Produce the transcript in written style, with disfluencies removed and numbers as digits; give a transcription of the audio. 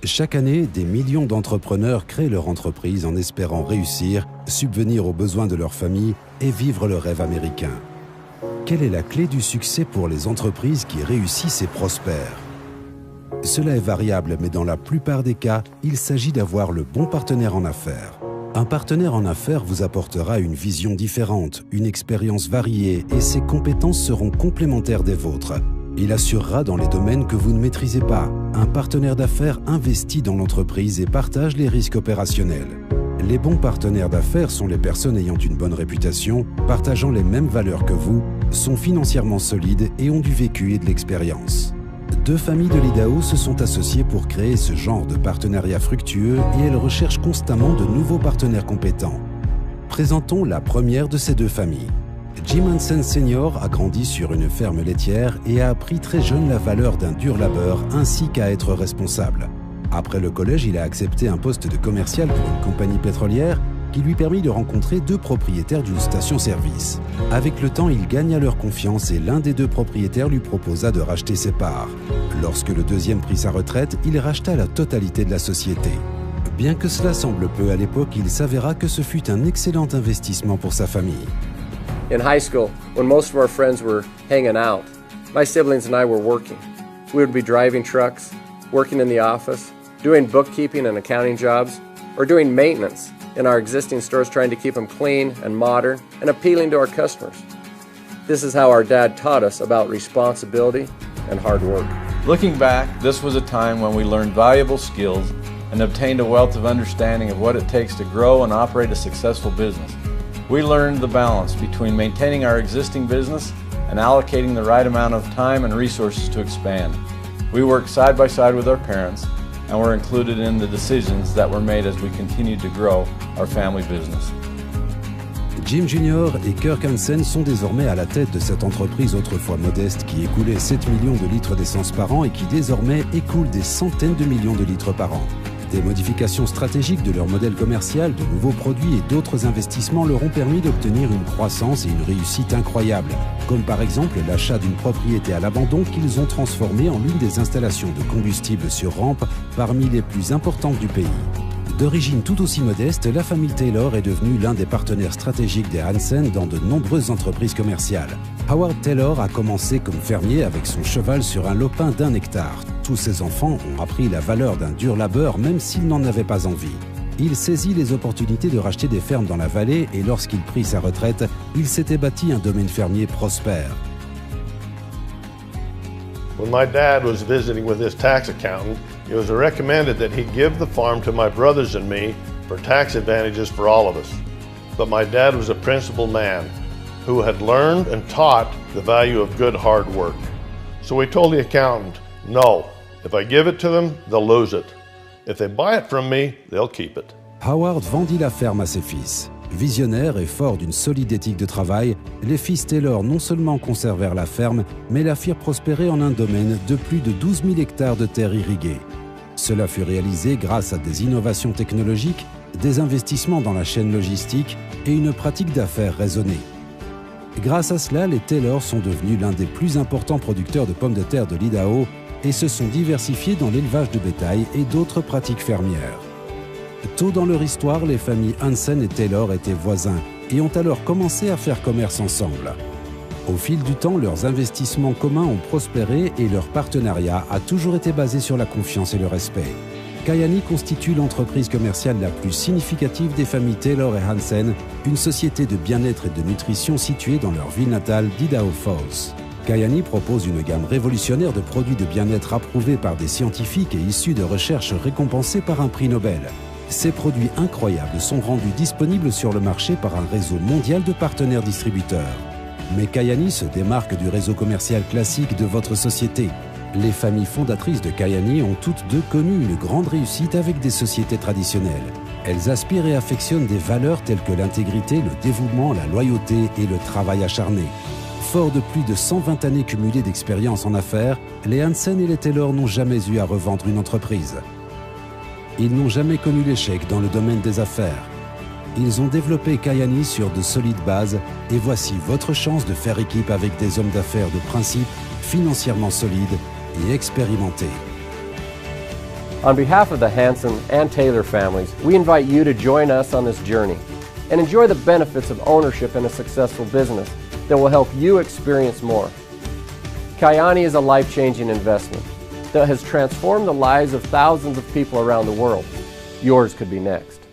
Chaque année, des millions d'entrepreneurs créent leur entreprise en espérant réussir, subvenir aux besoins de leur famille et vivre le rêve américain. Quelle est la clé du succès pour les entreprises qui réussissent et prospèrent? Cela est variable, mais dans la plupart des cas, il s'agit d'avoir le bon partenaire en affaires. Un partenaire en affaires vous apportera une vision différente, une expérience variée et ses compétences seront complémentaires des vôtres. Il assurera dans les domaines que vous ne maîtrisez pas. Un partenaire d'affaires investit dans l'entreprise et partage les risques opérationnels. Les bons partenaires d'affaires sont les personnes ayant une bonne réputation, partageant les mêmes valeurs que vous, sont financièrement solides et ont du vécu et de l'expérience. Deux familles de l'Idaho se sont associées pour créer ce genre de partenariat fructueux et elles recherchent constamment de nouveaux partenaires compétents. Présentons la première de ces deux familles. Jim Hansen Sr. a grandi sur une ferme laitière et a appris très jeune la valeur d'un dur labeur ainsi qu'à être responsable. Après le collège, il a accepté un poste de commercial pour une compagnie pétrolière qui lui permit de rencontrer deux propriétaires d'une station-service. Avec le temps, il gagna leur confiance et l'un des deux propriétaires lui proposa de racheter ses parts. Lorsque le deuxième prit sa retraite, il racheta la totalité de la société. Bien que cela semble peu à l'époque, il s'avéra que ce fut un excellent investissement pour sa famille. In high school, when most of our friends were hanging out, my siblings and I were working. We would be driving trucks, working in the office, doing bookkeeping and accounting jobs, or doing maintenance in our existing stores, trying to keep them clean and modern and appealing to our customers. This is how our dad taught us about responsibility and hard work. Looking back, this was a time when we learned valuable skills and obtained a wealth of understanding of what it takes to grow and operate a successful business. We learned the balance between maintaining our existing business and allocating the right amount of time and resources to expand. We worked side by side with our parents and were included in the decisions that were made as we continued to grow our family business. Jim Jr. et Kirk Hansen sont désormais à la tête de cette entreprise autrefois modeste qui écoulait 7 millions de litres d'essence par an et qui désormais écoule des centaines de millions de litres par an. Des modifications stratégiques de leur modèle commercial, de nouveaux produits et d'autres investissements leur ont permis d'obtenir une croissance et une réussite incroyables, comme par exemple l'achat d'une propriété à l'abandon qu'ils ont transformée en l'une des installations de combustible sur rampe parmi les plus importantes du pays. D'origine tout aussi modeste, la famille Taylor est devenue l'un des partenaires stratégiques des Hansen dans de nombreuses entreprises commerciales. Howard Taylor a commencé comme fermier avec son cheval sur un lopin d'1 hectare. Tous ses enfants ont appris la valeur d'un dur labeur même s'ils n'en avaient pas envie. Il saisit les opportunités de racheter des fermes dans la vallée et lorsqu'il prit sa retraite, il s'était bâti un domaine fermier prospère. When my dad was visiting with his tax accountant, it was recommended that he give the farm to my brothers and me for tax advantages for all of us. But my dad was a principled man who had learned and taught the value of good hard work. So we told the accountant, no, if I give it to them, they'll lose it. If they buy it from me, they'll keep it. Howard vendit la ferme à ses fils. Visionnaires et forts d'une solide éthique de travail, les fils Taylor non seulement conservèrent la ferme, mais la firent prospérer en un domaine de plus de 12 000 hectares de terres irriguées. Cela fut réalisé grâce à des innovations technologiques, des investissements dans la chaîne logistique et une pratique d'affaires raisonnée. Grâce à cela, les Taylor sont devenus l'un des plus importants producteurs de pommes de terre de l'Idaho et se sont diversifiés dans l'élevage de bétail et d'autres pratiques fermières. Tôt dans leur histoire, les familles Hansen et Taylor étaient voisins et ont alors commencé à faire commerce ensemble. Au fil du temps, leurs investissements communs ont prospéré et leur partenariat a toujours été basé sur la confiance et le respect. Kayani constitue l'entreprise commerciale la plus significative des familles Taylor et Hansen, une société de bien-être et de nutrition située dans leur ville natale d'Idaho Falls. Kayani propose une gamme révolutionnaire de produits de bien-être approuvés par des scientifiques et issus de recherches récompensées par un prix Nobel. Ces produits incroyables sont rendus disponibles sur le marché par un réseau mondial de partenaires distributeurs. Mais Kayani se démarque du réseau commercial classique de votre société. Les familles fondatrices de Kayani ont toutes deux connu une grande réussite avec des sociétés traditionnelles. Elles aspirent et affectionnent des valeurs telles que l'intégrité, le dévouement, la loyauté et le travail acharné. Forts de plus de 120 années cumulées d'expérience en affaires, les Hansen et les Taylor n'ont jamais eu à revendre une entreprise. Ils n'ont jamais connu l'échec dans le domaine des affaires. Ils ont développé Kayani sur de solides bases et voici votre chance de faire équipe avec des hommes d'affaires de principe, financièrement solides et expérimentés. On behalf of the Hanson and Taylor families, we invite you to join us on this journey and enjoy the benefits of ownership in a successful business that will help you experience more. Kyani is a life-changing investment that has transformed the lives of thousands of people around the world. Yours could be next.